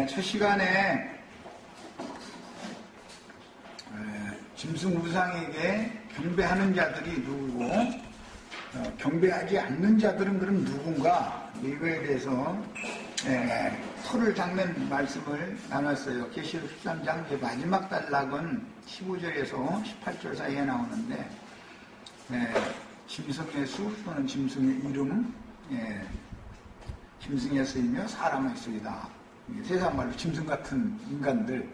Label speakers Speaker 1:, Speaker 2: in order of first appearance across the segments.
Speaker 1: 첫 시간에 짐승우상에게 경배하는 자들이 누구고 경배하지 않는 자들은 그럼 누군가, 이거에 대해서 토를 닦는 말씀을 나눴어요. 계시록 13장 마지막 단락은 15절에서 18절 사이에 나오는데, 짐승의 수 또는 짐승의 이름, 짐승의 수이며 사람의 수이다. 세상 말로 짐승 같은 인간들을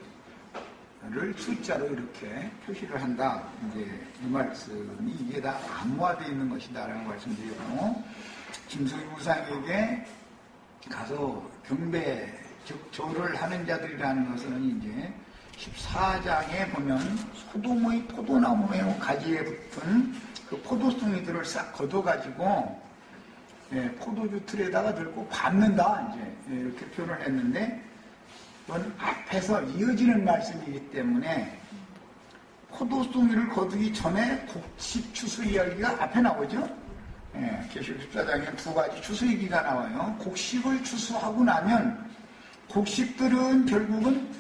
Speaker 1: 숫자로 이렇게 표시를 한다. 이제 이 말씀이 이게 다 암호화되어 있는 것이다라는 말씀드리고, 짐승의 우상에게 가서 경배, 즉 절을 하는 자들이라는 것은 이제 14장에 보면 소돔의 포도나무의 가지에 붙은 그 포도송이들을 싹 걷어가지고 포도주 틀에다가 들고 밟는다, 이제 이렇게 표현을 했는데, 이건 앞에서 이어지는 말씀이기 때문에 포도송이를 거두기 전에 곡식 추수 이야기가 앞에 나오죠. 계시록 14장에 두 가지 추수 얘기가 나와요. 곡식을 추수하고 나면 곡식들은 결국은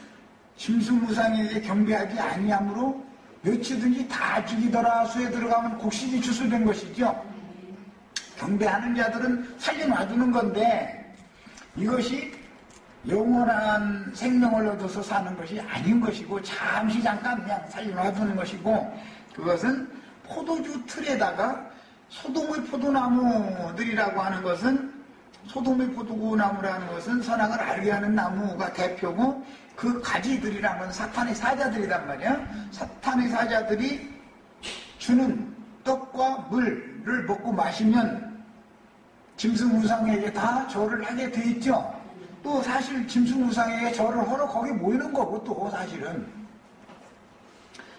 Speaker 1: 짐승우상에게 경배하지 아니하므로 며칠든지 다 죽이더라. 수에 들어가면 곡식이 추수된 것이죠. 경배하는 자들은 살려놔주는 건데, 이것이 영원한 생명을 얻어서 사는 것이 아닌 것이고, 잠시 잠깐 그냥 살려놔주는 것이고, 그것은 포도주 틀에다가 소돔의 포도나무들이라고 하는 것은, 소돔의 포도나무라는 것은 선악을 알게 하는 나무가 대표고, 그 가지들이란 건 사탄의 사자들이란 말이야. 사탄의 사자들이 주는 떡과 물을 먹고 마시면 짐승우상에게 다 절을 하게 돼 있죠. 또 사실 짐승우상에게 절을 하러 거기 모이는 거고, 또 사실은.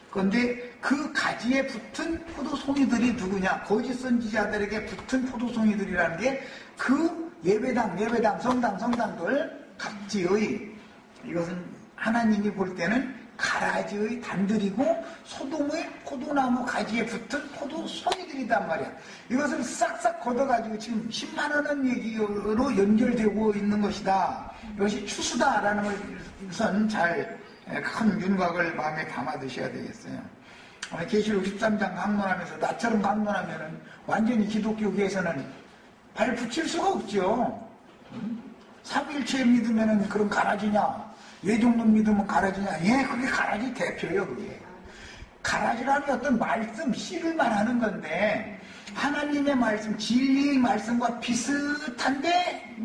Speaker 1: 그런데 그 가지에 붙은 포도송이들이 누구냐? 거짓 선지자들에게 붙은 포도송이들이라는 게 그 예배당, 성당들 각지의, 이것은 하나님이 볼 때는 가라지의 단들이고 소돔의 포도나무 가지에 붙은 포도송이들이단 말이야. 이것을 싹싹 걷어가지고 지금 10만 원은 얘기로 연결되고 있는 것이다. 이것이 추수다라는 것은 잘 큰 윤곽을 마음에 담아 두셔야 되겠어요. 계시록 13장 강론하면서 나처럼 강론하면은 완전히 기독교계에서는 발 붙일 수가 없죠. 삼위일체 믿으면은 그런 가라지냐? 예종론 믿으면 가라지냐? 그게 가라지 대표예요, 그게. 가라지라는 어떤 말씀, 씨를 말하는 건데, 하나님의 말씀, 진리의 말씀과 비슷한데,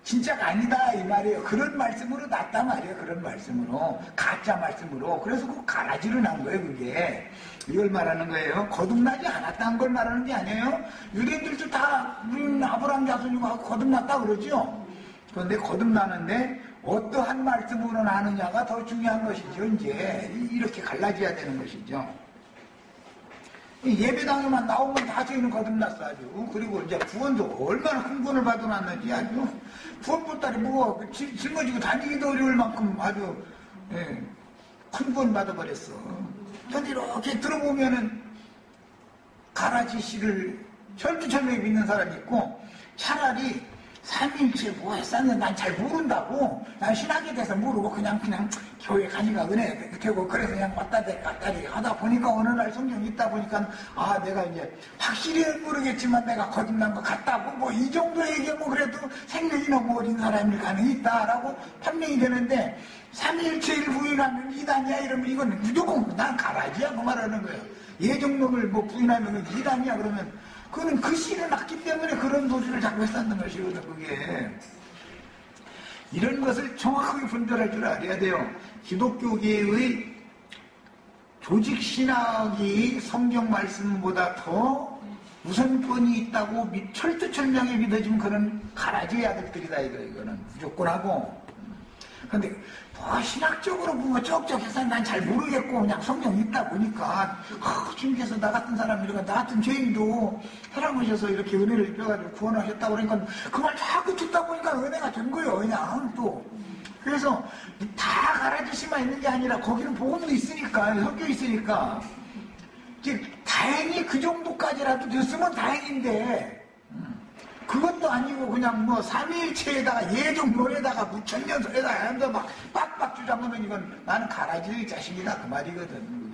Speaker 1: 진짜가 아니다, 이 말이에요. 그런 말씀으로 났단 말이에요, 그런 말씀으로. 가짜 말씀으로. 그래서 그 가라지를 난 거예요, 그게. 이걸 말하는 거예요. 거듭나지 않았다는 걸 말하는 게 아니에요. 유대인들도 다, 아브라함 자손이고 하고 거듭났다 그러죠. 그런데 거듭나는데, 어떠한 말씀으로 나느냐가 더 중요한 것이죠. 이제 이렇게 갈라져야 되는 것이죠. 예배당에만 나오면 다 저희는 거듭났어 아주. 그리고 이제 구원도 얼마나 큰 구원을 받아놨는지 아주 구원보따리 무거워 짊어지고 다니기도 어려울 만큼 아주 큰 구원 받아버렸어. 그런데 이렇게 들어보면은 가라지 씨를 철두철미하게 믿는 사람이 있고, 차라리 삼위일체 뭐 했었는데 난 잘 모른다고, 난 신학에 대해서 모르고 그냥 교회 가니까 은혜 되고 그래서 그냥 왔다리 하다 보니까 어느 날 성경이 있다 보니까 내가 이제 확실히 모르겠지만 내가 거듭난 것 같다고, 뭐 이 정도 얘기하면 그래도 생명이 너무 어린 사람일 가능이 있다라고 판명이 되는데, 삼위일체를 부인하면 이단이야 이러면 이건 무조건 난 가라지야 그 말하는 거예요. 예정론을 뭐 부인하면 이단이야 그러면 그거는 그 씨를 낳기 때문에 그런 소리를 자꾸 했었는 것이거든, 그게. 이런 것을 정확하게 분별할 줄 알아야 돼요. 기독교계의 조직신학이 성경 말씀보다 더 우선권이 있다고 철두철미하게 믿어지면 그런 가라지의 아들들이다, 이거는. 무조건 하고. 근데 신학적으로 보면 쩍쩍해서 난 잘 모르겠고 그냥 성경이 있다 보니까 주님께서 나 같은 사람이니까 나 같은 죄인도 사랑하셔서 이렇게 은혜를 입혀가지고 구원하셨다고 그러니까 그 말 자꾸 듣다 보니까 은혜가 된 거예요, 그냥 또. 그래서 다 가라지씨만 있는 게 아니라 거기는 복음도 있으니까, 섞여 있으니까 다행히 그 정도까지라도 됐으면 다행인데 그것도 아니고 그냥 뭐 삼위일체에다가 예종론에다가 무천년설에다가 하면서 막 빡빡 주장하면 이건 나는 가라지의 자식이다 그 말이거든.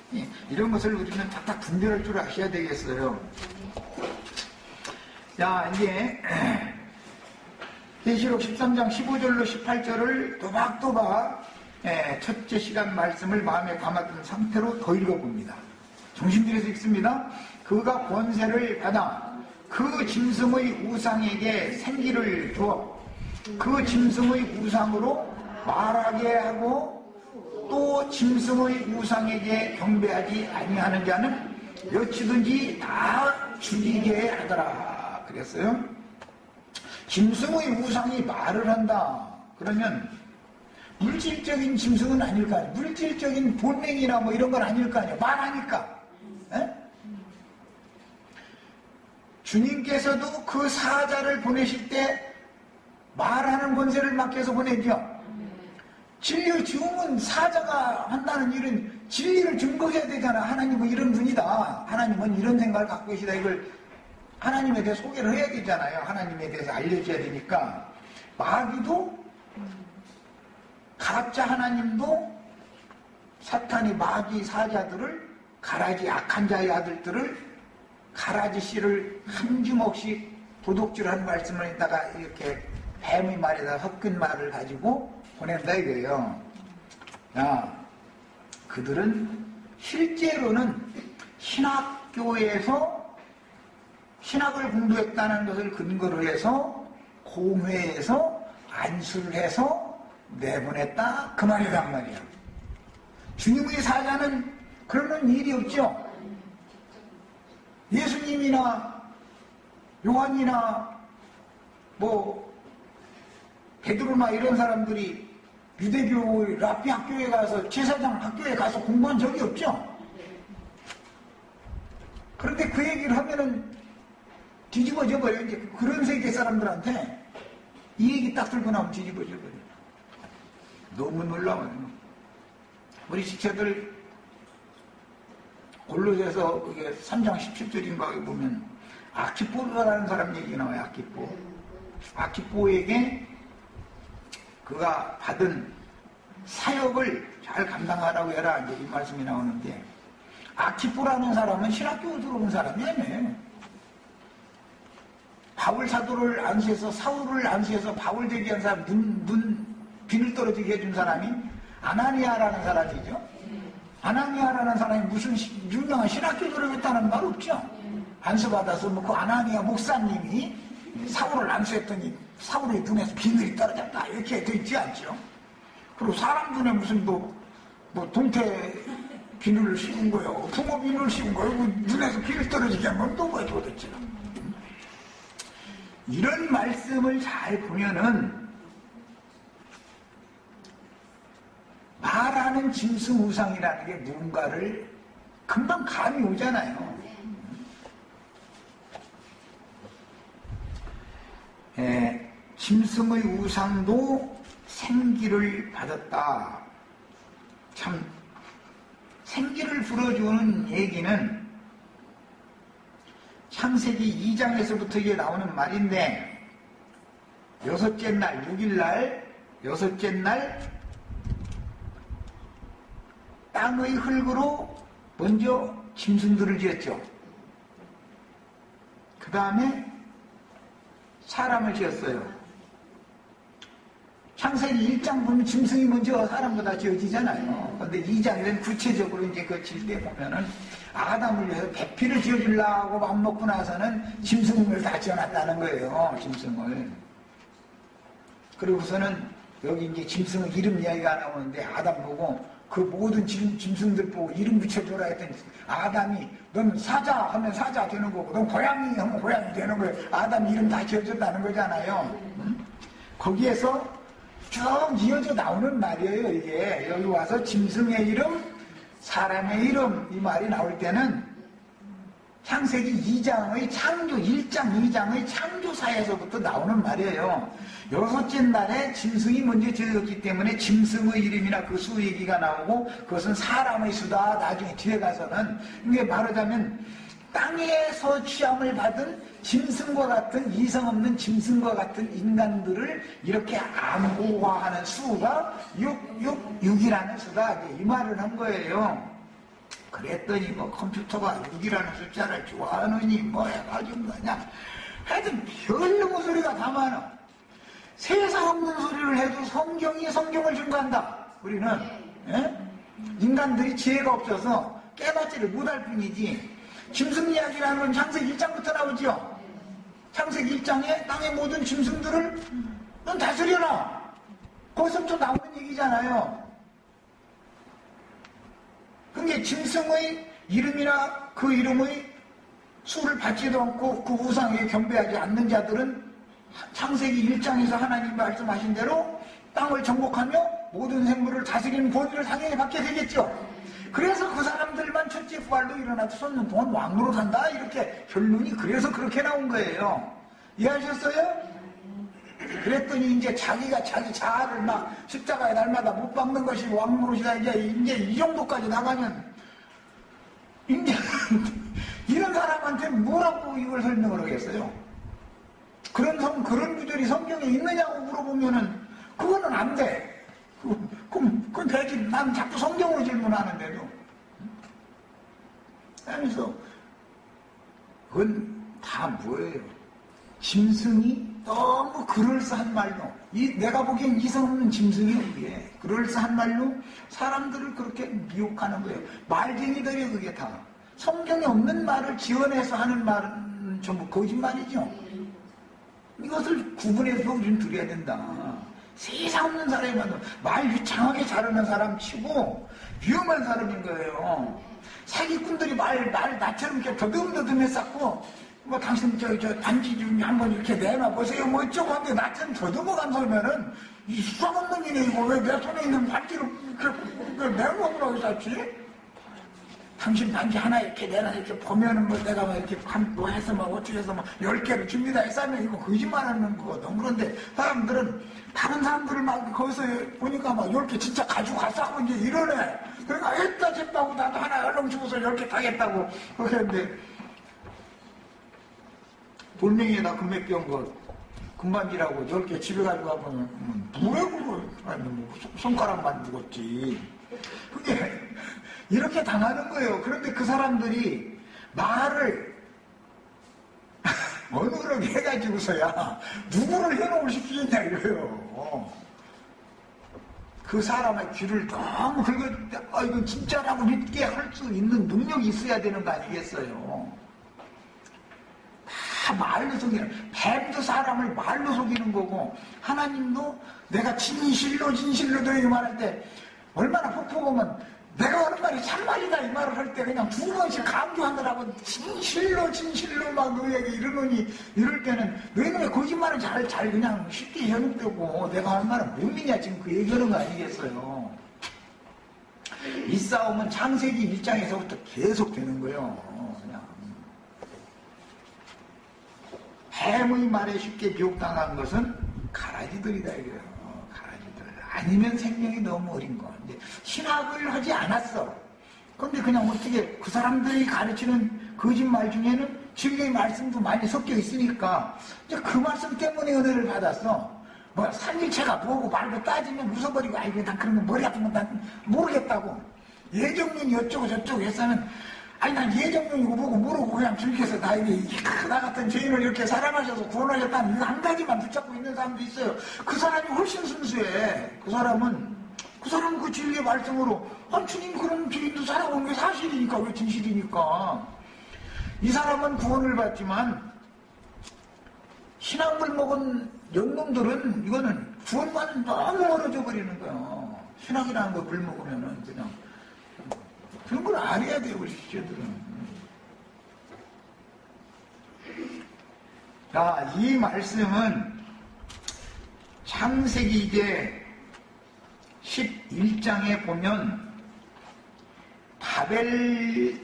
Speaker 1: 그게. 이런 것을 우리는 탁탁 분별할 줄 아셔야 되겠어요. 자, 이제 계시록 13장 15절로 18절을 또박또박 첫째 시간 말씀을 마음에 담았던 상태로 더 읽어봅니다. 정신 들여서 읽습니다. 그가 권세를 받아 그 짐승의 우상에게 생기를 주어 그 짐승의 우상으로 말하게 하고 또 짐승의 우상에게 경배하지 아니하는 자는 여치든지 다 죽이게 하더라 그랬어요. 짐승의 우상이 말을 한다 그러면 물질적인 짐승은 아닐 거 아니에요. 물질적인 돌멩이나 뭐 이런 건 아닐 거 아니에요. 말하니까. 에? 주님께서도 그 사자를 보내실 때 말하는 권세를 맡겨서 보내죠. 진리의 증언은 사자가 한다는 일은 진리를 증거해야 되잖아. 하나님은 이런 분이다. 하나님은 이런 생각을 갖고 계시다. 이걸 하나님에 대해 소개를 해야 되잖아요. 하나님에 대해서 알려줘야 되니까. 마귀도 가짜 하나님도 사탄이 마귀 사자들을 가라지 악한 자의 아들들을 가라지 씨를 한 주먹씩 도둑질한 말씀을 했다가 이렇게 뱀의 말에다 섞은 말을 가지고 보낸다 이거예요. 야, 그들은 실제로는 신학교에서 신학을 공부했다는 것을 근거로 해서 공회에서 안수를 해서 내보냈다 그 말이란 말이야. 주님의 사자는 그러는 일이 없죠. 예수님이나 요한이나 뭐 베드로나 이런 사람들이 유대교 라피 학교에 가서 제사장 학교에 가서 공부한 적이 없죠. 그런데 그 얘기를 하면은 뒤집어져 버려. 이제 그런 세계 사람들한테 이 얘기 딱 들고 나오면 뒤집어져 버려. 너무 놀라워요. 우리 지체들 골로새서 그게 3장 17절인가 보면 아키포라는 사람 얘기 나와요. 아키포. 아키포에게 그가 받은 사역을 잘 감당하라고 해라. 이제 이 말씀이 나오는데 아키포라는 사람은 신학교 들어온 사람이 아니에요. 바울 사도를 안수해서 사울을 안수해서 바울 되게 한 사람 비늘 떨어지게 해준 사람이 아나니아라는 사람이죠. 아나니아라는 사람이 무슨 유명한 신학교 들어갔다는 말 없죠. 안수받아서 뭐 그 아나니아 목사님이 사울을 안수했더니 사울의 눈에서 비늘이 떨어졌다 이렇게 돼 있지 않죠. 그리고 사람 눈에 무슨 뭐 동태 비늘을 씌운 거요, 붕어 비늘을 씌운 거요, 눈에서 비늘 떨어지게 한 건 또 뭐야 도대체. 이런 말씀을 잘 보면은 말하는 짐승 우상이라는 게 뭔가를 금방 감이 오잖아요. 짐승의 우상도 생기를 받았다. 참 생기를 불어주는 얘기는 창세기 2장에서부터 이게 나오는 말인데 여섯째 날 6일날 여섯째 날 땅의 흙으로 먼저 짐승들을 지었죠. 그 다음에 사람을 지었어요. 창세기 1장 보면 짐승이 먼저 사람보다 지어지잖아요. 그런데 2장에는 구체적으로 이제 그 질 때 보면은 아담을 위해서 배필을 지어주려고 맘먹고 나서는 짐승을 다 지어놨다는 거예요. 짐승을. 그리고서는 여기 이제 짐승의 이름 이야기가 나오는데 아담 보고 그 모든 짐승들 보고 이름 붙여줘라 했더니 아담이 넌 사자 하면 사자 되는 거고 넌 고양이 하면 고양이 되는 거예요. 아담 이름 다 지어줬다는 거잖아요. 거기에서 쭉 이어져 나오는 말이에요. 이게 여기 와서 짐승의 이름, 사람의 이름 이 말이 나올 때는 창세기 2장의 창조 1장 2장의 창조사에서부터 나오는 말이에요. 여섯째 날에 짐승이 먼저 지어졌기 때문에 짐승의 이름이나 그 수 얘기가 나오고 그것은 사람의 수다. 나중에 뒤에 가서는 이게 말하자면 땅에서 취함을 받은 짐승과 같은, 이성 없는 짐승과 같은 인간들을 이렇게 암호화하는 수가 6이라는 수다. 이 말을 한 거예요. 그랬더니 뭐 컴퓨터가 6이라는 숫자를 좋아하느니 뭐 해가지고 그냥 하여튼 별놈의 소리가 다 많아. 세상 없는 소리를 해도 성경이 성경을 증거한다. 우리는 예? 인간들이 지혜가 없어서 깨닫지를 못할 뿐이지. 짐승 이야기라는 건 창세기 1장부터 나오죠. 창세기 1장에 땅의 모든 짐승들을 넌 다스려라. 거기서부터 나오는 얘기잖아요. 그게 짐승의 이름이나 그 이름의 수를 받지도 않고 그 우상에 경배하지 않는 자들은 창세기 1장에서 하나님 말씀하신 대로 땅을 정복하며 모든 생물을 다스리는 권위를 당연히 받게 되겠죠. 그래서 그 사람들만 첫째 부활로 일어나서 솟는 동안 왕으로 산다. 이렇게 결론이 그래서 그렇게 나온 거예요. 이해하셨어요? 그랬더니 이제 자기가 자기 자아를 막 십자가에 날마다 못 박는 것이 왕노릇이다. 이제 이 정도까지 나가면 이제 이런 사람한테 뭐라고 이걸 설명을 하겠어요? 그런 구절이 성경에 있느냐고 물어보면은 그거는 안 돼. 그건 되지. 난 자꾸 성경으로 질문하는데도. 하면서 그건 다 뭐예요? 짐승이 너무 그럴싸한 말로, 내가 보기엔 이성 없는 짐승이 그게 그럴싸한 말로 사람들을 그렇게 미혹하는 거예요. 말쟁이들이 그게 다. 성경에 없는 말을 지어내서 하는 말은 전부 거짓말이죠. 이것을 구분해서 우리는 드려야 된다. 세상 없는 사람이면 말 유창하게 잘하는 사람 치고 위험한 사람인 거예요. 사기꾼들이 말 나처럼 이렇게 더듬더듬했었고, 뭐 당신 저 단지 좀 한번 이렇게 내놔 보세요. 뭐 어쩌고 하는데 나처럼 더듬어간 소리면은 이 수상 없는 일이 이거 왜 내 손에 있는 반지를 이렇게 내놓으라고 했었지? 당신 반지 하나 이렇게 내놔 이렇게 보면은 뭐 내가 막 이렇게 뭐 해서 막 어떻게 해서 막 10개를 줍니다 했으면 이거 거짓말하는 거거든. 그런데 사람들은 다른 사람들을 막 거기서 보니까 막 10개 진짜 가지고 갔다고 이제 이러네. 그러니까 했다 잽다고 나도 하나 얼렁 주고서 10개 타겠다고 그랬는데, 돌멩이에다 금맥 끼운 거 금반지라고 10개 집에 가지고 가보면 뭐야 그거. 아니 뭐 손가락만 죽었지. 그게 이렇게 당하는 거예요. 그런데 그 사람들이 말을 어느러게 해가지고서야 누구를 현혹을 시키겠냐 이래요. 그 사람의 귀를 너무 긁을 때 이건 진짜라고 믿게 할 수 있는 능력이 있어야 되는 거 아니겠어요? 다 말로 속이는, 뱀도 사람을 말로 속이는 거고, 하나님도 내가 진실로 너에게 말할 때 얼마나 폭포보면 내가 하는 말이 참말이다 이 말을 할 때 그냥 2번씩 강조하느라고 진실로 막 너에게 이러느니, 이럴 때는 너희는 왜 거짓말을 잘 그냥 쉽게 현혹되고 내가 하는 말은 못 믿냐 지금 그 얘기하는 거 아니겠어요? 이 싸움은 창세기 1장에서부터 계속 되는 거예요. 그냥 뱀의 말에 쉽게 미혹당한 것은 가라지들이다 이거예요. 가라지들. 아니면 생명이 너무 어린 거. 근데 신학을 하지 않았어. 그런데 그냥 어떻게 그 사람들이 가르치는 거짓말 중에는 진리의 말씀도 많이 섞여 있으니까 이제 그 말씀 때문에 은혜를 받았어. 뭐 삼일체가 뭐고 말고 따지면 웃어버리고 아이고 난 그런 거 머리 아픈 건 난 모르겠다고. 예정론이 어쩌고 저쩌고 했으면 아니 난 예정론이고 뭐고 모르고 그냥 즐겨서 나 같은 죄인을 이렇게 사랑하셔서 구원하셨다는 이거 한 가지만 붙잡고 있는 사람도 있어요. 그 사람이 훨씬 순수해. 그 사람은 그 진리의 말씀으로 주님 그런 죄인도 살아온 게 사실이니까, 왜 진실이니까. 이 사람은 구원을 받지만 신앙을 먹은 영놈들은 이거는 구원과는 너무 멀어져 버리는 거예요. 신앙이라는 거 물 먹으면은 그냥 그런 걸 알아야 돼요, 우리 시체들은. 자, 이 말씀은 창세기 이제 11장에 보면 바벨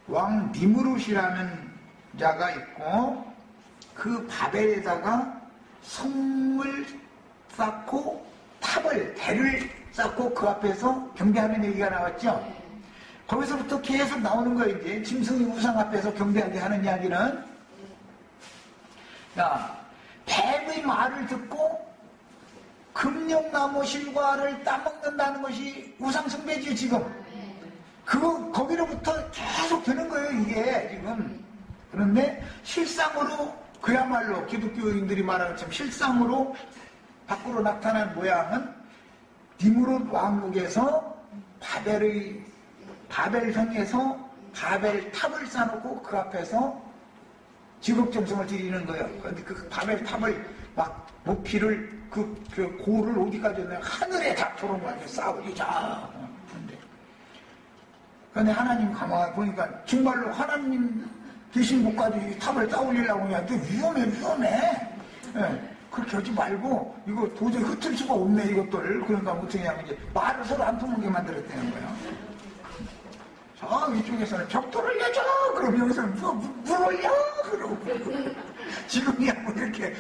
Speaker 1: 왕 니무롯이라는 자가 있고, 그 바벨에다가 성을 쌓고 대를 쌓고 그 앞에서 경배하는 얘기가 나왔죠. 거기서부터 계속 나오는 거예요. 이제 짐승이 우상 앞에서 경배하게 하는 이야기는. 야, 뱀의 말을 듣고 금령나무 실과를 따먹는다는 것이 우상숭배지 지금. 거기로부터 계속 되는 거예요 이게 지금. 그런데 실상으로 그야말로 기독교인들이 말하는 것처럼 실상으로 밖으로 나타난 모양은 니무롯 왕국에서 바벨성에서 바벨 탑을 쌓아놓고 그 앞에서 지극정성을 드리는 거예요. 그런데 그 바벨 탑을 막 높이를 그 고를 어디까지 했나요? 하늘에 닿도록 막 쌓으리자. 그런데 하나님 가만히 보니까 정말로 하나님 계신 곳까지 이 탑을 쌓으려고 하는데 위험해. 예, 그렇게 하지 말고 이거 도저히 흩을 수가 없네 이것들. 그러니까 어떻게 하면 이제 말을 서로 안 통하게 만들었다는 거예요. 저 이쪽에서는 벽돌을 내줘 그러면 여기서는 물 올려 그러고 지금이야 뭐 이렇게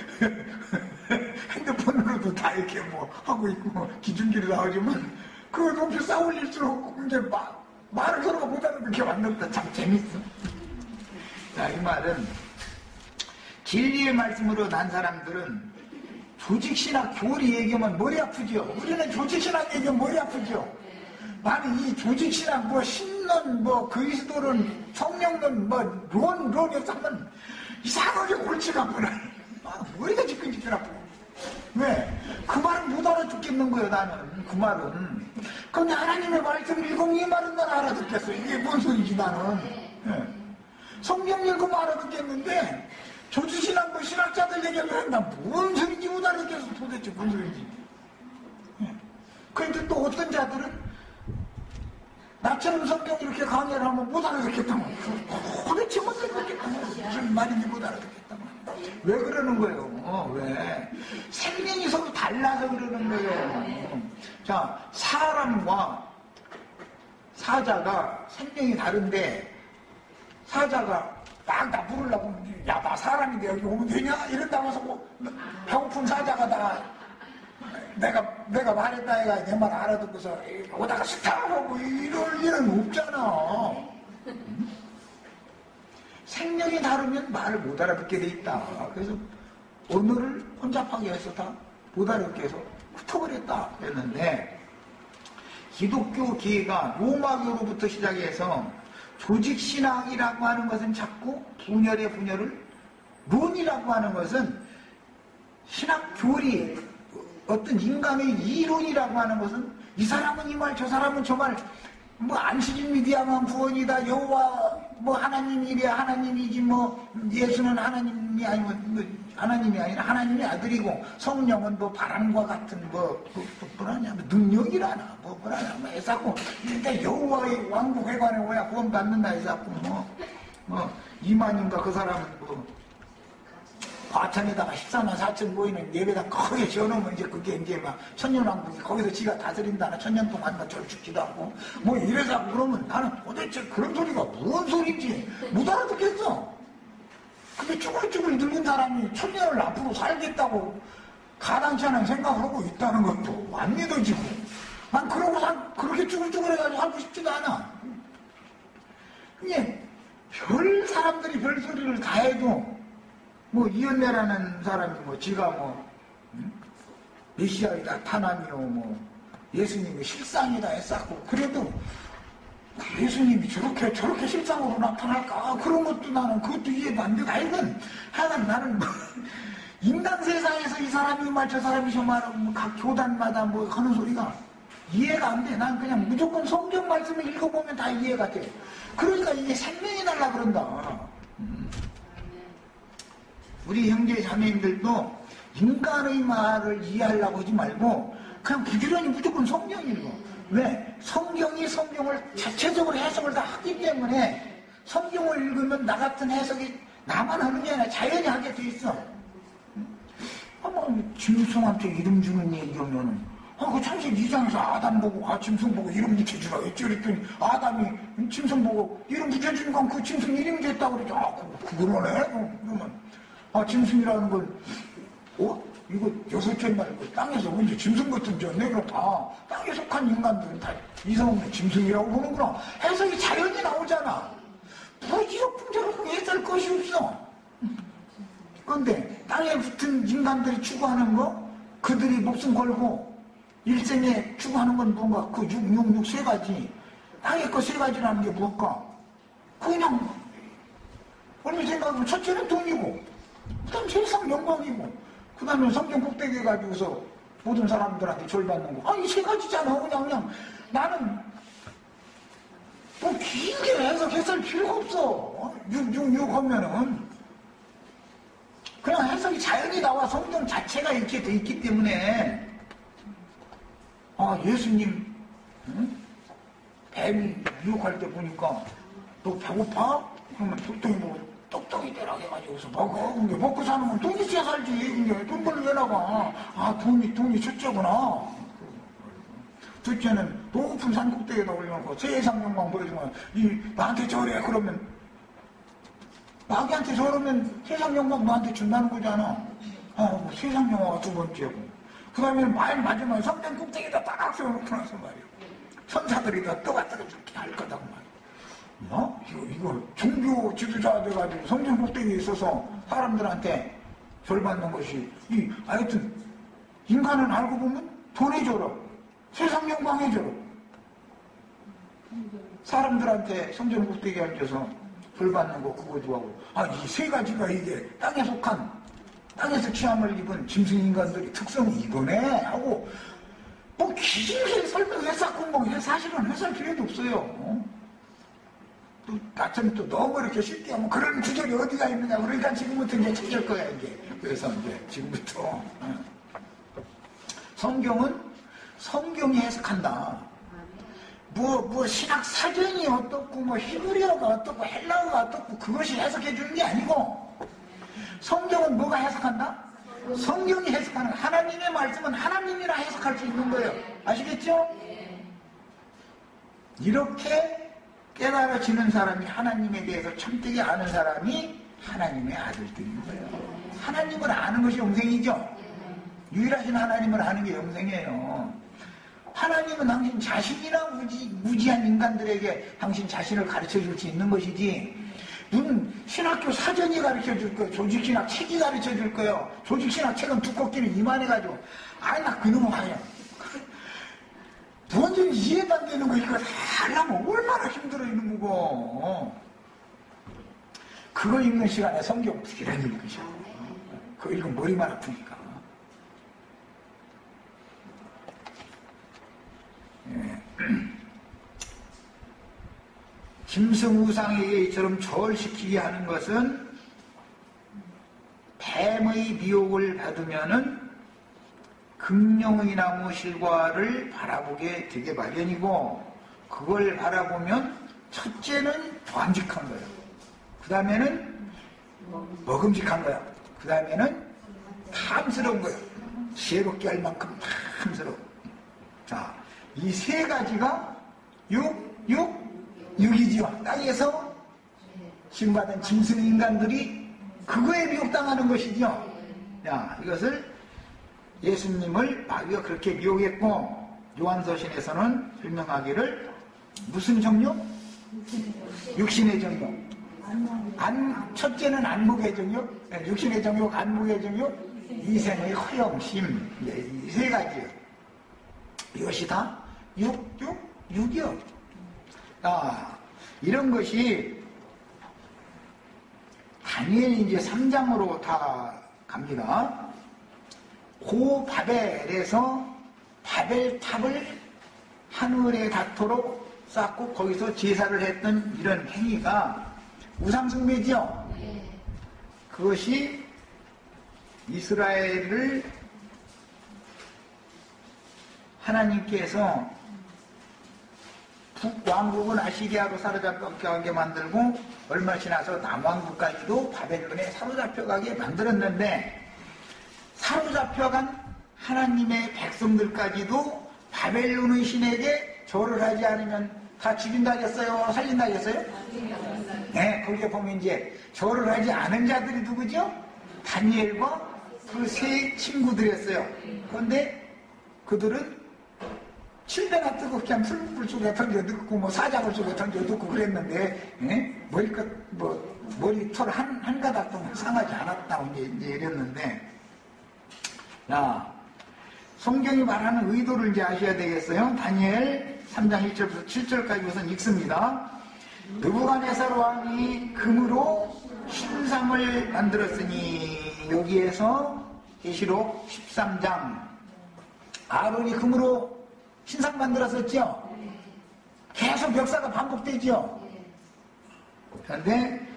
Speaker 1: 핸드폰으로도 다 이렇게 뭐 하고 있고 기준기로 나오지만 그거 높이 쌓아올릴수록 이제 말을 서로가 못하는 그렇게 만들었다. 참 재밌어. 자, 이 말은 진리의 말씀으로 난 사람들은 조직신학 교리 얘기하면 머리 아프죠. 우리는 조직신학 얘기하면 머리 아프죠. 나는 이 조직신학 뭐 신론 뭐 그리스도론 성령론 뭐 론에서 하면 이상하게 골치가 아프네. 머리가 지끈지끈 아프네. 왜? 그 말은 못 알아듣겠는 거예요 나는. 그 말은. 근데 하나님의 말씀을 읽으면 이 말은 난 알아듣겠어. 이게 뭔 소리지 나는. 예. 성경 읽으면 알아듣겠는데 조주신학 뭐 신학자들 얘기하면 난 뭔 소리인지 못 알아듣겠어. 도대체 뭔 소리인지. 예. 그런데 또 어떤 자들은 나처럼 성경 이렇게 강의를 하면 못 알아듣겠다면 도대체 못 알아듣겠다면 무슨 말인지 못 알아듣겠다면 왜 그러는 거예요? 왜? 생명이 서로 달라서 그러는 거예요. 자, 사람과 사자가 생명이 다른데 사자가 막 나 부르려고 야, 나 사람인데 여기 오면 되냐? 이런다고 해서 뭐 배고픈 사자가 다 내가 말했다 해가 내 말 알아듣고서 오다가 스탑하고 이럴 일은 없잖아. 생명이 다르면 말을 못 알아듣게 돼 있다. 그래서 언어를 혼잡하게 해서 다 못 알아듣게 해서 흩어버렸다 그랬는데 기독교 기회가 로마교로부터 시작해서 조직신학이라고 하는 것은 자꾸 분열의 분열을 론이라고 하는 것은 신학 교리 어떤 인간의 이론이라고 하는 것은 이 사람은 이 말 저 사람은 저 말 뭐 안식일미디야만 구원이다 여호와 뭐 하나님이래 하나님이지 뭐 예수는 하나님이 아니면 뭐 하나님이 아니라 하나님의 아들이고 성령은 뭐 바람과 같은 뭐라냐 뭐 능력이라나 뭐라냐 뭐 해서 근데 여호와의 왕국 회관에 오야 구원 받는다 해서 뭐 이만인가 그 사람은 뭐 과천에다가 14만 4천 모이는 예배당 크게 지어놓으면 이제 그게 이제 막 천년왕국이 거기서 지가 다스린다나 천년 동안 막 절죽기도 하고 뭐 이래서 그러면 나는 도대체 그런 소리가 무슨 소리인지 못 알아듣겠어. 근데 쭈글쭈글 늙은 사람이 천년을 앞으로 살겠다고 가당치 않은 생각을 하고 있다는 것도 안 믿어지고 난 그렇게 쭈글쭈글해가지고 살고 싶지도 않아. 그냥 별 사람들이 별 소리를 다 해도 뭐 이연래라는 사람이 뭐 지가 뭐 메시아이다 타나미오 뭐 예수님이 실상이다 했었고 그래도 예수님이 저렇게 실상으로 나타날까 그런 것도 나는 그것도 이해도 안 되고 하여간 나는 뭐 인간 세상에서 이 사람이 말 저 사람이 저 말하고 뭐 각 교단마다 뭐 하는 소리가 이해가 안 돼. 난 그냥 무조건 성경 말씀을 읽어보면 다 이해가 돼. 그러니까 이게 생명이 달라 그런다. 우리 형제 자매님들도 인간의 말을 이해하려고 하지 말고 그냥 부지런히 무조건 성경 읽어. 왜? 성경이 성경을 자체적으로 해석을 다 하기 때문에 성경을 읽으면 나 같은 해석이 나만 하는 게 아니라 자연히 하게 돼 있어. 뭐 짐승한테 이름 주는 얘기하면은 그 창세기 2장에서 아담 보고 짐승 보고 이름 붙여주라고 했지. 그랬더니 아담이 짐승 보고 이름 붙여주니까 그 짐승 이름이 됐다고 그러죠. 그러네? 그러면 짐승이라는 건 이거 여섯째 말고 땅에서 언제 짐승 같은 졌네? 그럼 땅에 속한 인간들은 다 이성없는 짐승이라고 보는구나. 해석이 자연히 나오잖아. 뭐 이렇게 저렇게 해설 것이 없어. 그런데 땅에 붙은 인간들이 추구하는 거, 그들이 목숨 걸고 일생에 추구하는 건 뭔가 그 666 세 가지, 땅에 거 세 가지라는 게 뭘까? 그냥 얼마 생각하면 첫째는 돈이고, 그 다음 세상 영광이고, 그 다음에 성경 꼭대기 가지고서 모든 사람들한테 절받는 거. 아, 이 세 가지잖아. 그냥 나는 뭐 길게 해석했을 필요가 없어. 666 하면은 그냥 해석이 자연히 나와. 성경 자체가 이렇게 돼 있기 때문에. 아, 예수님 뱀이 유혹할 때 보니까 너 배고파? 그러면 보통이 뭐 떡떡이 되라 해가지고서 먹어. 근데 먹고 사는 건 돈이 있어야 살지. 근데 돈 벌러 왜 나가? 아, 돈이 첫째구나. 둘째는 높은 산 꼭대기에다 올려놓고 세상 영광 보여주면 나한테 저래. 그러면 마귀한테 저러면 세상 영광 너한테 준다는 거잖아. 뭐 세상 영광가 두 번째고, 그 다음에 맨 마지막에 성전 꼭대기에다 딱 세워놓고 나서 말이야, 천사들이 다 떠가 떨어질게 할 거다고 말이야. 이거 종교 지도자 돼가지고 성전 꼭대기에 있어서 사람들한테 절받는 것이, 하여튼 인간은 알고 보면 돈에 절어, 세상 영광에 절어. 사람들한테 성전 꼭대기에 앉아서 절받는 거 그거도 하고. 이 세 가지가 이게 땅에 속한, 땅에서 취함을 입은 짐승 인간들이 특성이 이거네 하고 뭐 길게 설명했었고, 뭐 사실은 해설 필요도 없어요. 또 나처럼 또 너무 이렇게 쉽게 하면 그런 구절이 어디가 있느냐. 그러니까 지금부터 이제 찾을 거야 이게. 그래서 이제 지금부터 성경은 성경이 해석한다. 뭐 신학 사전이 어떻고, 뭐 히브리어가 어떻고, 헬라어가 어떻고, 그것이 해석해 주는 게 아니고, 성경은 뭐가 해석한다? 성경이 해석하는, 하나님의 말씀은 하나님이라 해석할 수 있는 거예요. 아시겠죠? 이렇게 깨달아지는 사람이, 하나님에 대해서 참되게 아는 사람이 하나님의 아들들인 거예요. 하나님을 아는 것이 영생이죠. 유일하신 하나님을 아는 게 영생이에요. 하나님은 당신 자신이나 무지한 인간들에게 당신 자신을 가르쳐 줄 수 있는 것이지, 무슨 신학교 사전이 가르쳐 줄 거예요. 조직신학 책이 가르쳐 줄 거예요. 조직신학 책은 두껍기는 이만해가지고, 나 그놈은 아니야. 완전히 이해도 안 되는 거 이거 다 하려면 얼마나 힘들어, 이놈 거. 그거 읽는 시간에 성경 이런 읽으셔. 그거 읽으면 머리만 아프니까. 짐승우상에게 이처럼 절시키게 하는 것은 뱀의 미혹을 받으면은 금령의 나무 실과를 바라보게 되게 마련이고, 그걸 바라보면 첫째는 정직한 거예요. 그 다음에는 먹음직한 거예요. 그 다음에는 탐스러운 거예요. 지혜롭게 할 만큼 탐스러워. 자, 이 세 가지가 육이지요. 땅에서 심받은 짐승 인간들이 그거에 미혹당하는 것이죠. 이것을 예수님을 마귀가 그렇게 미혹했고, 요한서신에서는 설명하기를 무슨 정욕? 육신의 정욕. 첫째는 안목의 정욕, 육신의 정욕, 안목의 정욕, 이생의 허영심. 이 세 가지예요. 이것이 다 육이요. 이런 것이 다니엘 이제 3장으로 다 갑니다. 고 바벨에서 바벨탑을 하늘에 닿도록 쌓고 거기서 제사를 했던 이런 행위가 우상숭배지요. 그것이 이스라엘을 하나님께서 북왕국은 아시리아로 사로잡혀가게 만들고, 얼마 지나서 남왕국까지도 바벨론에 사로잡혀가게 만들었는데, 사로잡혀간 하나님의 백성들까지도 바벨론의 신에게 절을 하지 않으면 다 죽인다 했어요? 살린다 했어요? 네, 거기에 보면 이제 절을 하지 않은 자들이 누구죠? 다니엘과 그 세 친구들이었어요. 그런데 그들은 7배나 뜨겁게 한 풀 속에 던져 넣고, 뭐 사장을 속에 던져 넣고 그랬는데, 머리끝 머리털 한 가닥도 상하지 않았다고 이제 이랬는데, 자, 성경이 말하는 의도를 이제 아셔야 되겠어요. 다니엘 3장 1절부터 7절까지 우선 읽습니다. 느부갓네살 왕이 금으로 신상을 만들었으니, 여기에서 계시록 13장 아론이 금으로 신상 만들었었죠. 계속 역사가 반복되죠. 그런데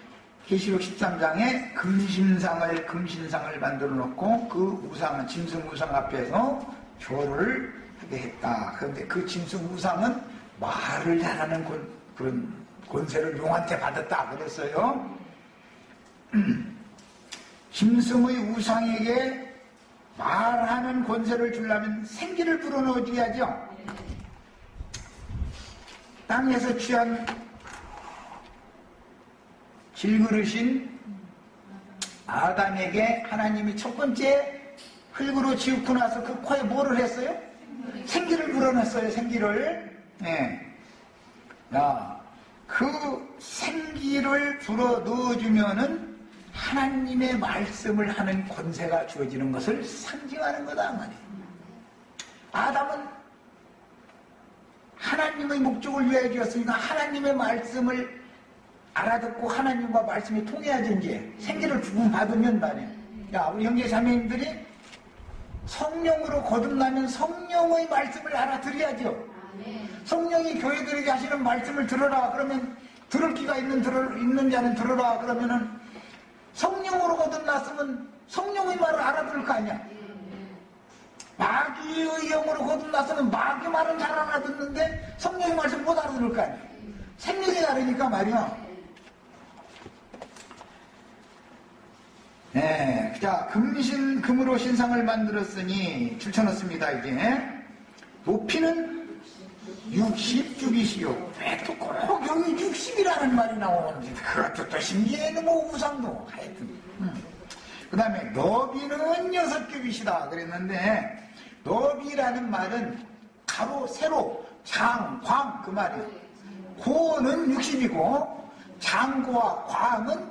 Speaker 1: 계시록 13장에 금신상을 만들어 놓고 그 우상은 짐승 우상 앞에서 절을 하게 했다. 그런데 그 짐승 우상은 말을 잘하는 그런 권세를 용한테 받았다 그랬어요. 짐승의 우상에게 말하는 권세를 주려면 생기를 불어넣어줘야죠. 땅에서 취한 질그릇인 아담에게 하나님이 첫 번째 흙으로 지우고 나서 그 코에 뭐를 했어요? 생기를 불어넣었어요. 생기를. 네. 그 생기를 불어넣어주면은 하나님의 말씀을 하는 권세가 주어지는 것을 상징하는 거다 말이에요. 아담은 하나님의 목적을 위하여 주었으니까 하나님의 말씀을 알아듣고 하나님과 말씀이 통해야지 이제 생기를 받으면 말이에요. 야, 우리 형제 자매님들이 성령으로 거듭나면 성령의 말씀을 알아들어야죠. 성령이 교회들에게 하시는 말씀을 들어라 그러면 들을 귀가 있는 자는 들어라 그러면은 성령으로 거듭났으면 성령의 말을 알아들을 거 아니야. 마귀의 영으로 거듭났으면 마귀 말은 잘 알아듣는데 성령의 말씀 못 알아들을 거 아니야. 생명이 다르니까 말이야. 네, 자, 금으로 신상을 만들었으니 줄쳐놓습니다. 이제 높이는 60규빗이요. 왜 또 꼭 여기 60이라는 말이 나오는지 그것도 또 신기해는 뭐 우상도 하여튼. 그 다음에 너비는 6규빗이다 그랬는데, 너비라는 말은 가로, 세로, 장, 광 그 말이에요. 고는 60이고 장고와 광은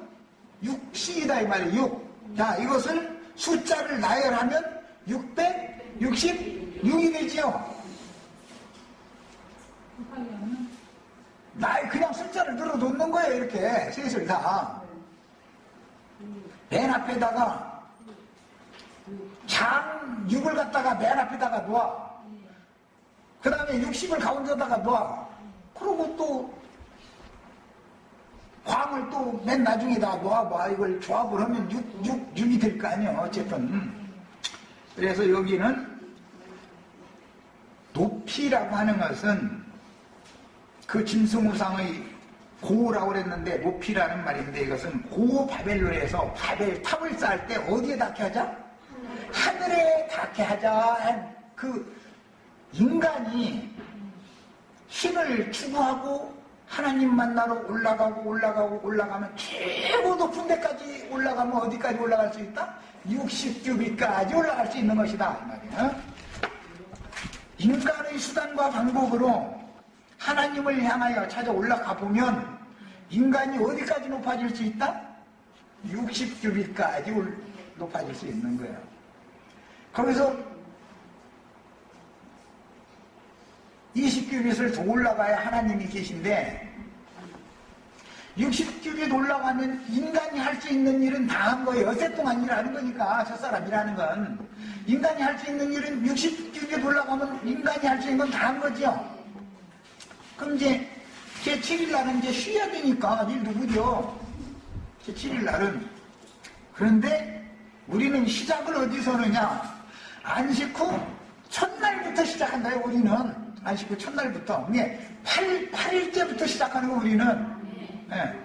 Speaker 1: 6시이다 이 말이에요. 6. 자, 이것을 숫자를 나열하면 666이 되지요. 그냥 숫자를 늘어놓는 거예요. 이렇게 셋을 다. 맨 앞에다가 장 6을 갖다가 맨 앞에다가 놓아. 그 다음에 60을 가운데다가 놓아. 그리고 또 광을 또 맨 나중에다가 놓아봐. 이걸 조합을 하면 6이 될 거 아니에요. 어쨌든. 그래서 여기는 높이라고 하는 것은 그 짐승우상의 고라고 그랬는데 높이라는 말인데, 이것은 고 바벨론에서 바벨 탑을 쌓을 때 어디에 닿게 하자? 하늘에 닿게 하자. 그 인간이 신을 추구하고 하나님 만나러 올라가면 최고 높은 데까지 올라가면 어디까지 올라갈 수 있다? 60규빗까지 올라갈 수 있는 것이다 이 말이야. 인간의 수단과 방법으로 하나님을 향하여 찾아 올라가 보면 인간이 어디까지 높아질 수 있다? 60규빗까지 높아질 수 있는 거예요. 거기서 20규빗을 더 올라가야 하나님이 계신데, 60규빗 올라가면 인간이 할 수 있는 일은 다 한 거예요. 어세 동안 일하는 거니까, 저 사람이라는 건. 인간이 할 수 있는 일은 60규빗 올라가면 인간이 할 수 있는 건 다 한 거죠. 그럼 이제 제7일 날은 이제 쉬어야 되니까 일 누구죠? 제7일 날은. 그런데 우리는 시작을 어디서 하느냐? 안식 후 첫날부터 시작한다요. 우리는 안식 후 첫날부터. 이게 8일째부터 시작하는 거 우리는. 예.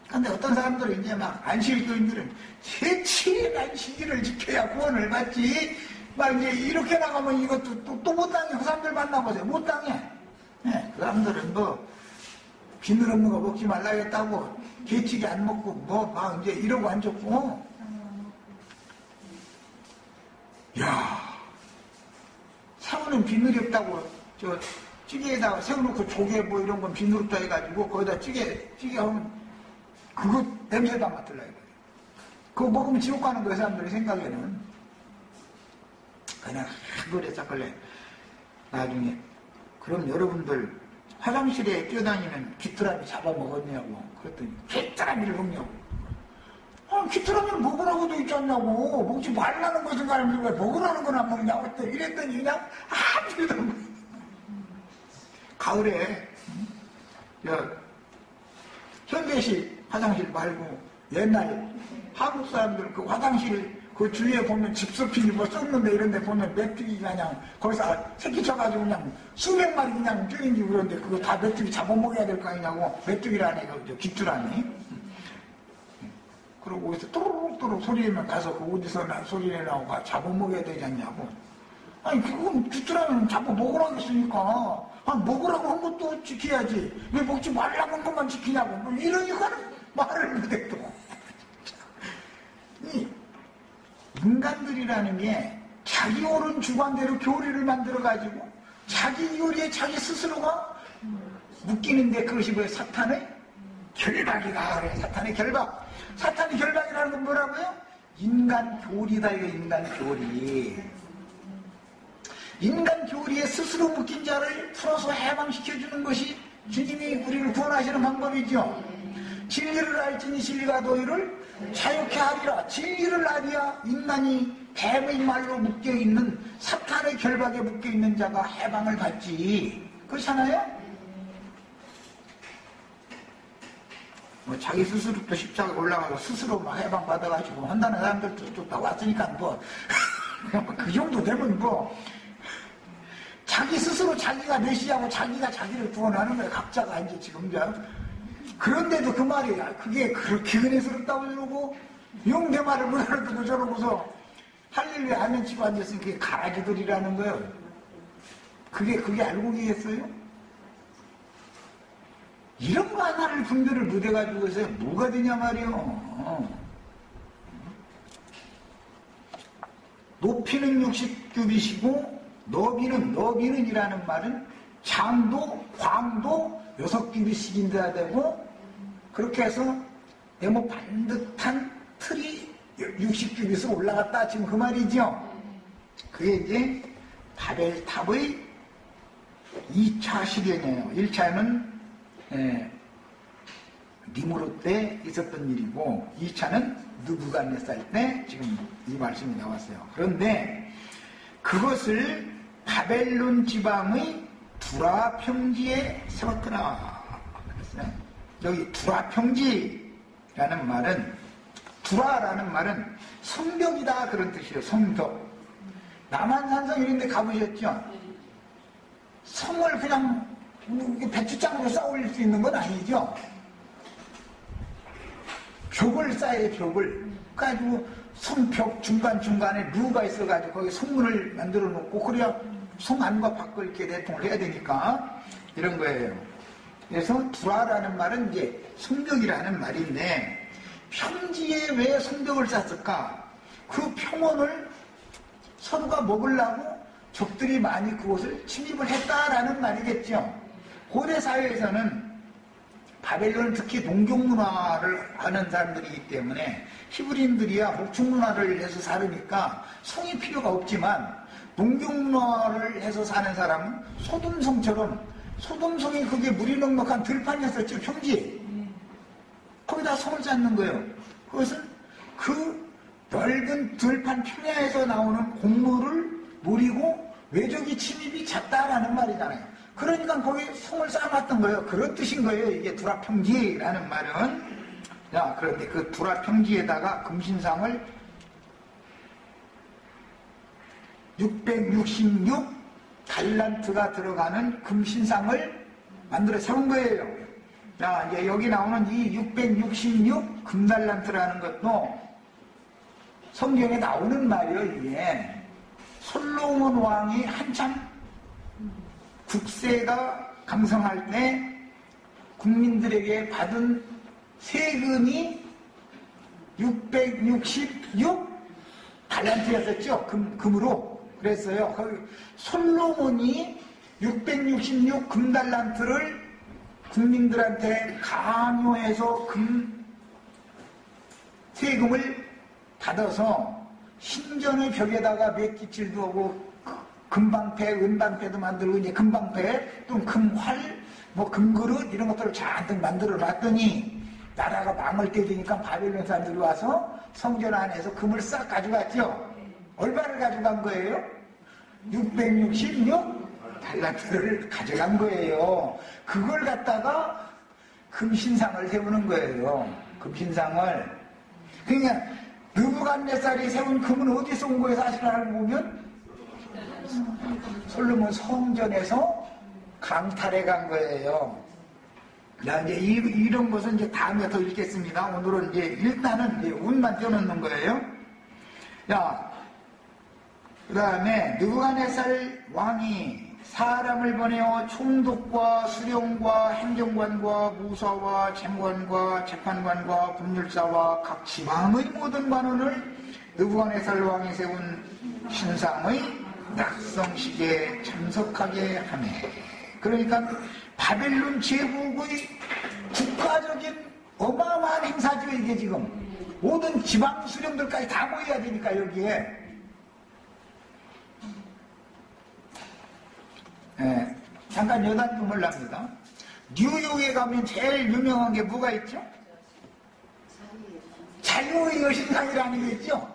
Speaker 1: 근데 어떤 사람들은 이제 막 안식일교인들은 제7일 안식일을 지켜야 구원을 받지. 막 이제 이렇게 나가면 이것도 또 못 당해. 그 사람들 만나보세요. 못 당해. 네, 그 사람들은 뭐 비늘 없는 거 먹지 말라겠다고 개치기 안 먹고 뭐 막 이제 이러고 앉았고. 야, 새우는 비늘이 없다고 저 찌개에다가 새우 넣고 조개 뭐 이런 건 비늘 없다 해가지고 거기다 찌개 하면 그거 냄새도 안 맡을라 이거예요. 그거 먹으면 지옥 가는 거예요, 사람들의 생각에는. 그냥 그랬었길래 나중에 그럼 여러분들 화장실에 뛰어다니는 귀뚜라미 잡아먹었냐고 그랬더니 귀뚜라미를 먹냐고. 귀뚜라미를 먹으라고 돼 있지 않냐고. 먹지 말라는 것을 가르치면 왜 먹으라는 건 안 먹냐고 이랬더니 그냥 아무 일도 없고. 가을에 현대식 화장실 말고 옛날 한국 사람들 그 화장실 그 주위에 보면 집수핀이 뭐 썩는데 이런 데 보면 메뚜기 그냥 거기서 새끼 쳐가지고 그냥 수백 마리 그냥 뛰는지 그런데 그거 다 메뚜기 잡아먹어야 될 거 아니냐고. 메뚜기라네, 그 귀뚜라미. 그러고 거기서 또르륵또르륵 소리내면 가서 그 어디서 소리내 나오고 잡아먹어야 되지 않냐고. 아니 그건 귀뚜라미는 잡아먹으라고 했으니까 먹으라고 한 것도 지켜야지 왜 먹지 말라고 한 것만 지키냐고. 뭐 이러니까는 말을 못해 또. 이 인간들이라는 게 자기 옳은 주관대로 교리를 만들어가지고 자기 요리에 자기 스스로가 묶이는데 그것이 뭐예요? 사탄의 결박이다. 그래. 사탄의 결박. 사탄의 결박이라는 건 뭐라고요? 인간 교리다. 이거 인간 교리. 인간 교리에 스스로 묶인 자를 풀어서 해방시켜주는 것이 주님이 우리를 구원하시는 방법이죠. 진리를 알지니 진리가 너희를 자유케 하리라. 진리를 알아야 인간이 뱀의 말로 묶여있는 사탄의 결박에 묶여있는 자가 해방을 받지. 그렇잖아요? 뭐 자기 스스로 또 십자가에 올라가서 스스로 막 해방받아가지고 한다는 사람들도 또 다 왔으니까 뭐 그 정도 되면 뭐 자기 스스로 자기가 메시아고 자기가 자기를 구원하는 거예요. 각자가 이제 지금. 그런데도 그 말이 그게 그렇게 은혜스럽다고 그러고 용대 말을 못 알아듣고 저러고서 할렐루야 하면 치고 앉았으니 그게 가라지들이라는 거예요. 그게 알고 계겠어요? 이런 거 하나를 분별을 못 해가지고 해서 뭐가 되냐 말이요. 높이는 60규빗이고 너비는 이라는 말은 장도, 광도 6규빗씩인데 해야 되고 그렇게 해서 네모 반듯한 틀이 60규빗으로 올라갔다 지금 그 말이죠. 그게 이제 바벨탑의 2차 시련이에요. 1차는 니무롯 때 있었던 일이고 2차는 느부갓네살 때 지금 이 말씀이 나왔어요. 그런데 그것을 바벨론 지방의 두라 평지에 세웠더라 그랬어요. 여기 두라 평지라는 말은 두라라는 말은 성벽이다 그런 뜻이에요. 성벽. 남한산성 이런 데 가보셨죠? 성을 그냥 배추장으로 쌓아올릴 수 있는 건 아니죠. 벽을 쌓아요. 벽을. 그래가지고 성벽 중간중간에 루가 있어가지고 거기 성문을 만들어 놓고 그래야 성 안과 밖을 이렇게 내통을 해야 되니까 이런 거예요. 그래서 두라라는 말은 이제 성벽이라는 말인데 평지에 왜 성벽을 쌓았을까? 그 평원을 서로가 먹으려고 적들이 많이 그곳을 침입을 했다라는 말이겠죠. 고대 사회에서는 바벨론은 특히 농경 문화를 하는 사람들이기 때문에 히브리인들이야 목축 문화를 해서 살으니까 성이 필요가 없지만 농경 문화를 해서 사는 사람은 소돔성처럼 소돔성이 그게 물이 넉넉한 들판이었었죠. 평지. 거기다 성을 쌓는 거예요. 그것은 그 넓은 들판 평야에서 나오는 곡물을 노리고 외적이 침입이 잦다라는 말이잖아요. 그러니까 거기 성을 쌓아놨던 거예요. 그런 뜻인 거예요. 이게 두라평지라는 말은. 자, 그런데 그 두라평지에다가 금신상을 666 달란트가 들어가는 금신상을 만들어 세운 거예요. 자, 이제 여기 나오는 이 666 금달란트라는 것도 성경에 나오는 말이에요. 이게 솔로몬 왕이 한참 국세가 강성할 때 국민들에게 받은 세금이 666 달란트였었죠. 금으로. 그랬어요. 솔로몬이 666 금달란트를 국민들한테 강요해서 세금을 받아서 신전의 벽에다가 met기칠도 하고 금방패, 은방패도 만들고 이제 금방패, 또 금활, 뭐 금그릇 이런 것들을 잔뜩 만들어 놨더니 나라가 망할 때 되니까 바벨론 사람들이 와서 성전 안에서 금을 싹 가져갔죠. 얼마를 가져간 거예요? 666 달란트를 가져간 거예요. 그걸 갖다가 금신상을 세우는 거예요. 금신상을. 그러니까 느부갓네살이 세운 금은 어디서 온 거예요? 사실 알고 보면 솔로몬 성전에서 강탈해 간 거예요. 자, 이제 이런 것은 이제 다음에 더 읽겠습니다. 오늘은 이제 일단은 이제 운만 떼어놓는 거예요. 자, 그 다음에 느부갓네살 왕이 사람을 보내어 총독과 수령과 행정관과 무사와 재무관과 재판관과 법률사와 각 지방의 모든 관원을 느부갓네살 왕이 세운 신상의 낙성식에 참석하게 하네. 그러니까 바벨론 제국의 국가적인 어마어마한 행사죠. 이게 지금 모든 지방 수령들까지 다 모여야 되니까 여기에. 네, 잠깐 여담을 합니다. 뉴욕에 가면 제일 유명한 게 뭐가 있죠? 자유의 여신상이라는 게 있죠.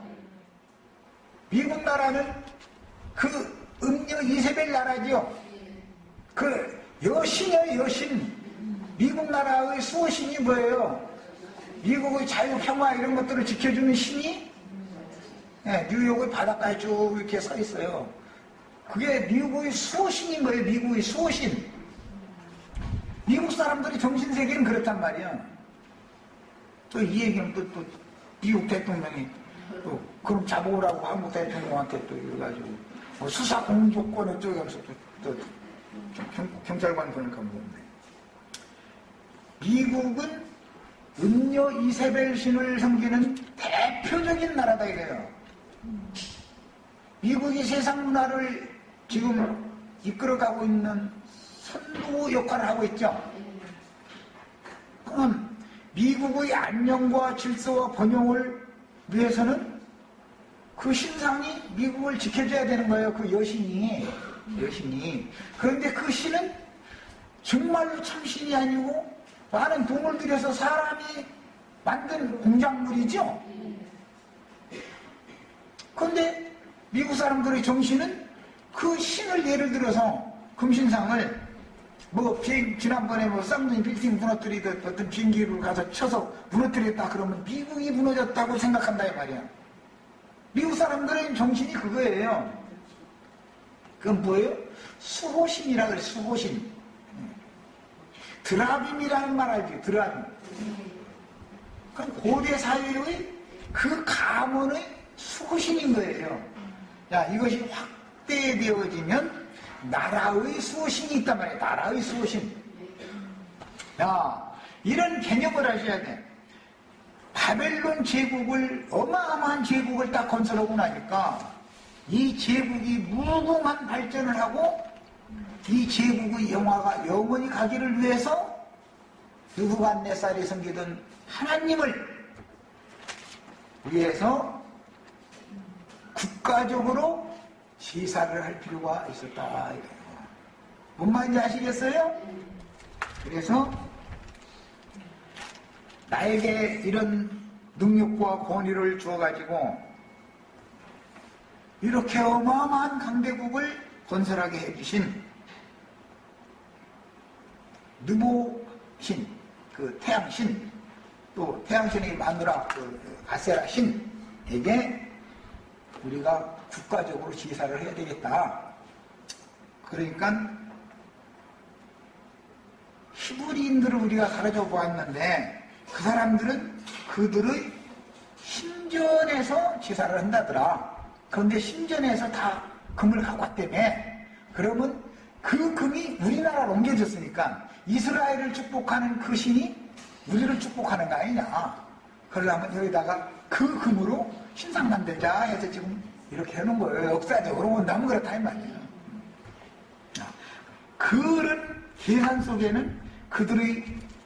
Speaker 1: 미국 나라는 그 음녀 이세벨 나라죠. 그 여신의 여신, 미국 나라의 수호신이 뭐예요? 미국의 자유, 평화 이런 것들을 지켜주는 신이 네, 뉴욕의 바닷가에 쭉 이렇게 서 있어요. 그게 미국의 수호신인 거예요. 미국의 수호신. 미국 사람들이 정신세계는 그렇단 말이야. 또 이 얘기는 또 미국 대통령이 또 그럼 잡아오라고 한국 대통령한테 또 이래가지고 뭐 수사 공조권 어쩌고 하면서 또 경찰관 보니까 모르네. 미국은 음녀 이세벨 신을 섬기는 대표적인 나라다 이래요. 미국이 세상 문화를 지금 이끌어가고 있는 선도 역할을 하고 있죠. 그럼 미국의 안녕과 질서와 번영을 위해서는 그 신상이 미국을 지켜줘야 되는 거예요. 그 여신이. 그런데 그 신은 정말로 참신이 아니고 많은 돈을 들여서 사람이 만든 공작물이죠. 그런데 미국 사람들의 정신은 그 신을 예를 들어서 금신상을 뭐 지난번에 뭐 쌍둥이 빌딩 무너뜨리듯 어떤 비행기를 가서 쳐서 무너뜨렸다 그러면 미국이 무너졌다고 생각한다 이 말이야. 미국 사람들의 정신이 그거예요. 그건 뭐예요? 수호신이라 그래. 수호신. 드라빔이라는 말 알지? 드라빔. 그건 고대 사회의 그 가문의 수호신인 거예요. 자, 이것이 확대되어지면 나라의 수호신이 있단 말이에요. 나라의 수호신. 자, 이런 개념을 하셔야 돼. 바벨론 제국을, 어마어마한 제국을 딱 건설하고 나니까 이 제국이 무궁한 발전을 하고 이 제국의 영화가 영원히 가기를 위해서 느부갓네살이 섬기던 하나님을 위해서 국가적으로 제사를 할 필요가 있었다. 뭔 말인지 아시겠어요? 그래서 나에게 이런 능력과 권위를 주어가지고 이렇게 어마어마한 강대국을 건설하게 해주신 느보신, 그 태양신, 또 태양신의 마누라 그 아세라 신에게 우리가 국가적으로 제사를 해야 되겠다. 그러니까 히브리인들을 우리가 사라져 보았는데 그 사람들은 그들의 신전에서 제사를 한다더라. 그런데 신전에서 다 금을 갖고 왔다며. 그러면 그 금이 우리나라로 옮겨졌으니까 이스라엘을 축복하는 그 신이 우리를 축복하는 거 아니냐. 그러려면 여기다가 그 금으로 신상 만들자 해서 지금 이렇게 해놓은 거예요. 역사적으로 본다면 그렇다 이 말이에요. 그런 계산 속에는 그들의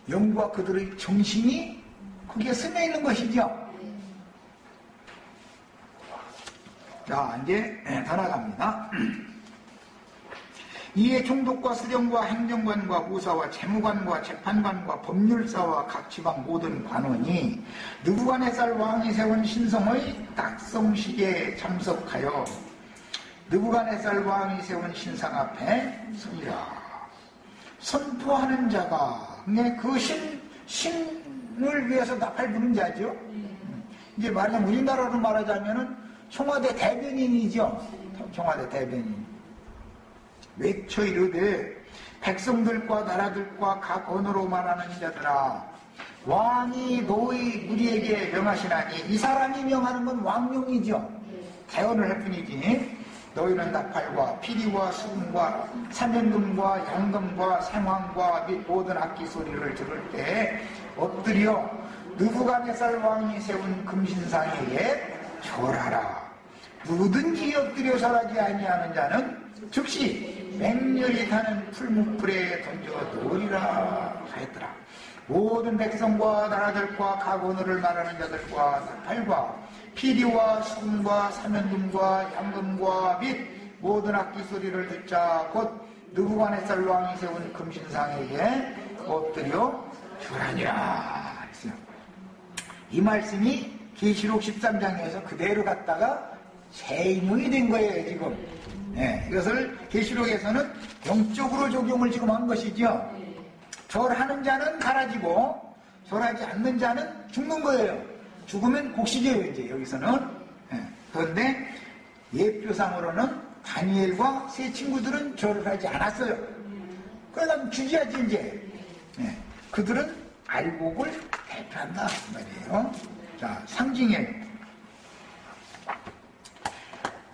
Speaker 1: 영과 그들의 정신이 거기에 스며 있는 것이죠. 자, 이제 더 나갑니다. 이에 총독과 수령과 행정관과 무사와 재무관과 재판관과 법률사와 각 지방 모든 관원이 느부갓네살 왕이 세운 신성의 딱성식에 참석하여 느부갓네살 왕이 세운 신상 앞에 서니라. 선포하는 자가 그 신을 위해서 나팔 부는 자죠. 이제 말하자면 우리나라로 말하자면은 청와대 대변인이죠. 청와대 대변인. 외쳐 이르되 백성들과 나라들과 각 언어로 말하는 자들아, 왕이 너희 우리에게 명하시나니, 이 사람이 명하는 건 왕명이죠. 대언을 할 뿐이지. 너희는 나팔과 피리와 수금과 사면금과 양금과 생황과 및 모든 악기 소리를 들을 때 엎드려 느부갓네살 왕이 세운 금신상에게 절하라. 누구든지 엎드려 절하지 아니하는 자는 즉시 맹렬히 타는 풀무불에 던져 놓으리라 하였더라. 모든 백성과 나라들과 각 언어를 말하는 자들과 나팔과 피리와 수금과 사면금과 양금과 및 모든 악기 소리를 듣자 곧 느부갓네살 왕이 세운 금신상에게 엎드려 절하니라 했어요. 이 말씀이 계시록 13장에서 그대로 갔다가 재인용이 된 거예요, 지금. 네, 이것을 계시록에서는 영적으로 적용을 지금 한 것이죠. 절하는 자는 갈아지고 절하지 않는 자는 죽는 거예요. 죽으면 곡식이에요, 이제 여기서는. 네, 그런데 예표상으로는 다니엘과 세 친구들은 절을 하지 않았어요. 그러면 죽여야지 이제. 네, 그들은 알곡을 대표한다 그 말이에요. 자, 상징이에요.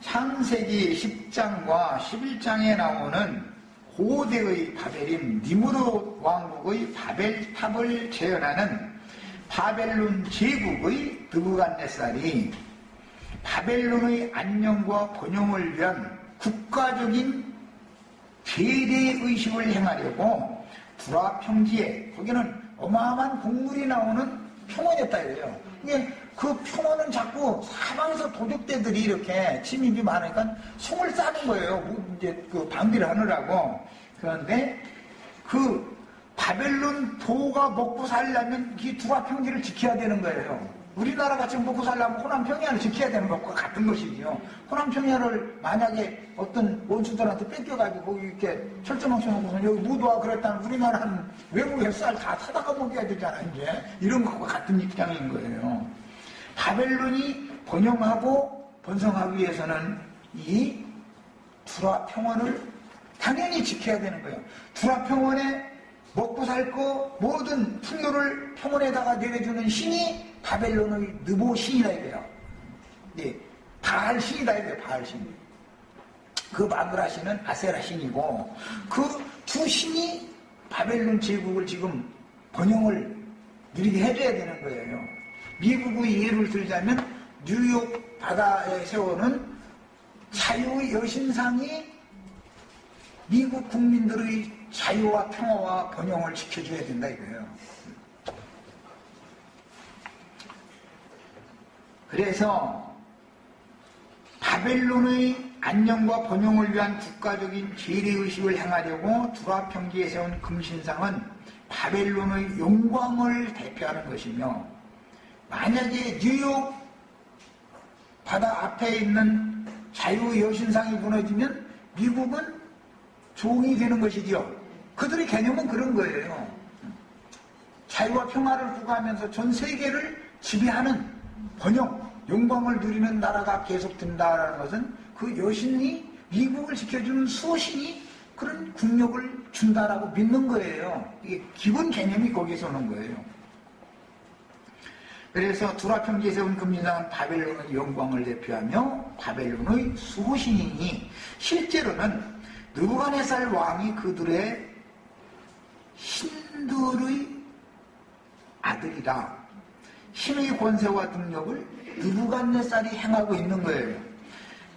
Speaker 1: 창세기 10장과 11장에 나오는 고대의 바벨인 니무롯 왕국의 바벨탑을 재현하는 바벨론 제국의 느부갓네살이 바벨론의 안녕과 번영을 위한 국가적인 제대의식을 행하려고 두라 평지에, 거기는 어마어마한 곡물이 나오는 평원이었다 이래요. 그 평원은 자꾸 사방에서 도적대들이 이렇게 침입이 많으니까 송을 싸는 거예요. 이제 그 방비를 하느라고. 그런데 그 바벨론 도가 먹고 살려면 이 두라 평지를 지켜야 되는 거예요. 우리나라가 지금 먹고 살려면 호남 평야를 지켜야 되는 것과 같은 것이지요. 호남 평야를 만약에 어떤 원수들한테 뺏겨가지고 이렇게 철조망쳐 놓고서 여기 무도와 그랬다면 우리나라는 외국에 쌀 다 사다가 먹여야 되잖아, 이제. 이런 것과 같은 입장인 거예요. 바벨론이 번영하고 번성하기 위해서는 이 두라 평원을 당연히 지켜야 되는 거예요. 두라 평원에 먹고 살고 모든 풍요를 평원에다가 내려주는 신이 바벨론의 느보 신이다 이거예요. 네, 바알 신이다 이거예요. 바알 신. 그 마그라 신은 아세라 신이고, 그 두 신이 바벨론 제국을 지금 번영을 누리게 해줘야 되는 거예요. 미국의 예를 들자면 뉴욕 바다에 세우는 자유의 여신상이 미국 국민들의 자유와 평화와 번영을 지켜줘야 된다 이거예요. 그래서 바벨론의 안녕과 번영을 위한 국가적인 제례의식을 행하려고 두라 평지에 세운 금신상은 바벨론의 영광을 대표하는 것이며, 만약에 뉴욕 바다 앞에 있는 자유의 여신상이 무너지면 미국은 종이 되는 것이죠. 그들의 개념은 그런 거예요. 자유와 평화를 구가하면서 전 세계를 지배하는 번영, 영광을 누리는 나라가 계속된다는 것은 그 여신이, 미국을 지켜주는 수호신이 그런 국력을 준다라고 믿는 거예요. 이게 기본 개념이 거기서 오는 거예요. 그래서 두라 평지에 세운 금신상은 바벨론의 영광을 대표하며 바벨론의 수호신이니, 실제로는 느부갓네살 왕이 그들의 신들의 아들이라 신의 권세와 능력을 느부갓네살이 행하고 있는 거예요.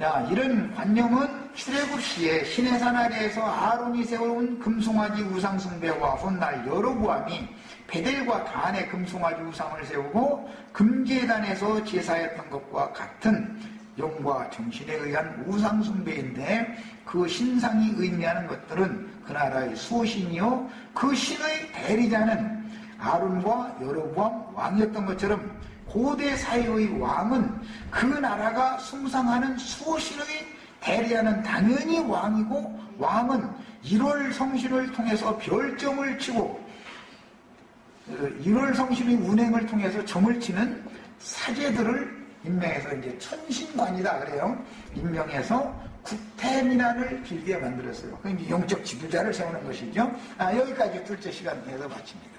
Speaker 1: 야, 이런 관념은 출애굽 시에 시내산 아래에서 아론이 세운 금송아지 우상 숭배와 훗날 여로보암이 베델과 단의 금송아지 우상을 세우고 금제단에서 제사했던 것과 같은 영과 정신에 의한 우상숭배인데 그 신상이 의미하는 것들은 그 나라의 수호신이요 그 신의 대리자는 아론과 여로보암 왕이었던 것처럼 고대 사회의 왕은 그 나라가 숭상하는 수호신의 대리자는 당연히 왕이고 왕은 1월 성신을 통해서 별점을 치고 1월 성신의 운행을 통해서 점을 치는 사제들을 임명해서 이제 천신관이다 그래요. 임명해서 국태민안을 빌게 만들었어요. 그러니까 영적 지도자를 세우는 것이죠. 여기까지 둘째 시간 돼서 마칩니다.